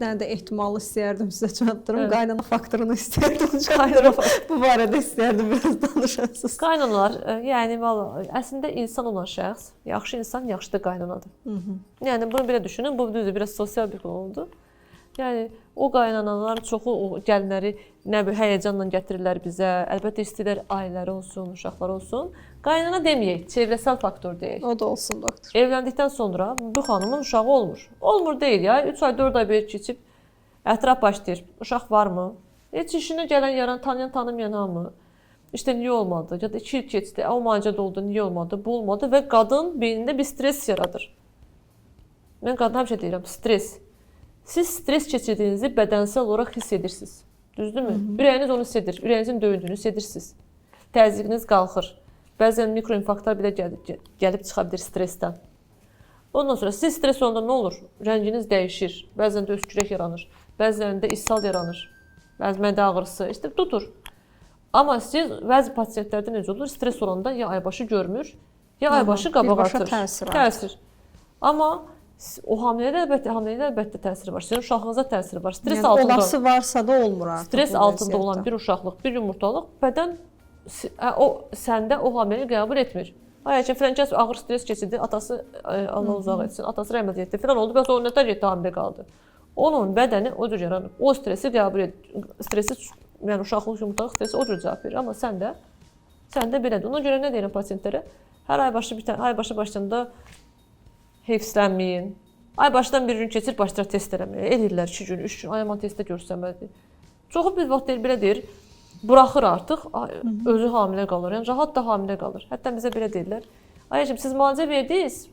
dənə də ehtimalı istəyərdim sizə çatdırım. Qaynana faktorunu istəyərdim çatdırım. Bu barədə istəyərdim biraz danışasınız. Qaynanalar, yəni əslində insan olan şəxs, yaxşı insan, yaxşı da qaynanadır. Yəni bunu belə düşünün, bu düzdür, biraz sosial bir konu oldu. Yəni o qaynanaların çoxu o gəlinləri nə bir həyəcanla gətirirlər bizə. Əlbəttə istəyirlər ailələri olsun, uşaqlar olsun. Qaynana deməyək, çevrəsəl faktor deyək. O da olsun doktor. Evləndikdən sonra bu xanımın uşağı olmur. Olmur deyil ya. 3 ay, 4 ay belə keçib ətraf başlayır. Uşaq varmı? Heç işinə gələn, yaran, tanıyan, tanımayan hamı. İşte niyə olmadı? Ya da 2 il keçdi. O müalicədə oldu, niyə olmadı? Bu olmadı və qadın beynində bir stres yaradır. Mən qadına həmişə deyirəm, stres. Siz stres keçirdiyinizi bədənsel olaraq hiss edirsiniz. Düzdürmü? Ürəyiniz onu hiss edir. Ürəyinizin döyündüyünü hiss edirsiniz. Təzyiqiniz qalxır. Bəzən mikroinfarktlar belə gəlib çıxa bilir stressdən. Ondan sonra siz stres olanda nə olur? Rənginiz dəyişir. Bəzən də öskürək yaranır. Bəzən də ishal yaranır. Bəzən mədə ağrısı, işte tutur. Amma siz bəzi pasientlərdə necə olur? Stres olanda ya aybaşı görmür, ya aybaşı qabaq atır. Təsir. Amma o hamilədə əlbəttə təsiri var. Sizin uşaqlığınıza təsiri var. Stres yəni, altında olası varsa da olmur artıq. Stres altında olan bir uşaqlıq, bir yumurtalıq bədən səndə o hamiləyi qəbul etmir. Ay ki, filan kəs ağır stres keçirdi, atası Allah uzaq etsin, atası rəhmət etdi, filan oldu, bəs o nətər getdi, hamilə qaldı. Onun bədəni o cür yaranıb. O stresi qəbul edir. Stresi, yəni uşaqlıq yumurtalıq stresi o cür cavab verir. Amma səndə belədir. Ona görə nə deyirəm pasientlərə? Hər aybaşı başlayanda heyfslənməyin. Ay başdan bir gün keçir, başlayır test eləməyə. Eləyirlər 2 gün, 3 gün, ay aman testdə görsənmədi. Çoxu bir vaxt belə deyir, buraxır artıq, özü hamilə qalır. Yəni rahat da hamilə qalır. Hətta bizə belə deyirlər. Ayəşim, siz müalicə verdiniz,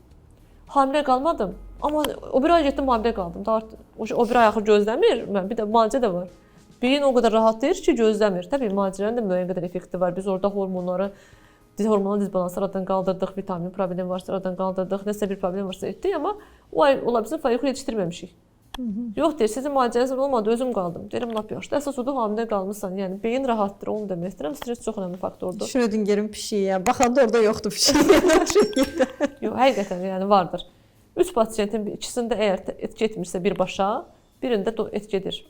hamilə qalmadım. Amma o bir ay getdim, hamilə qaldım. O bir ay axır gözləmir, bir də müalicə də var. Beyin o qədər rahat deyir ki, gözləmir. Təbii müalicələrin də müəyyən qədər effekti var. Biz orada hormonal disbalansı aradan qaldırdıq, vitamin problemi varsa aradan qaldırdıq, nəsə bir problem varsa etdik, amma o ay ola bilsin follikul yetişdirməmişik. Yox deyir, sizin müalicəniz olmadı, özüm qaldım. Deyirəm, lap yaxşı. Əsas odur, hamilə qalmısan. Yəni beyin rahatdır, onu demək istəyirəm. Stres çox önəmli faktordur. Schrödingerin pişiyi, baxanda orada yoxdur pişiyi. Yox, həqiqətən yəni vardır. 3 pasiyentin ikisində əgər et getmirsə birbaşa, birində et gedir.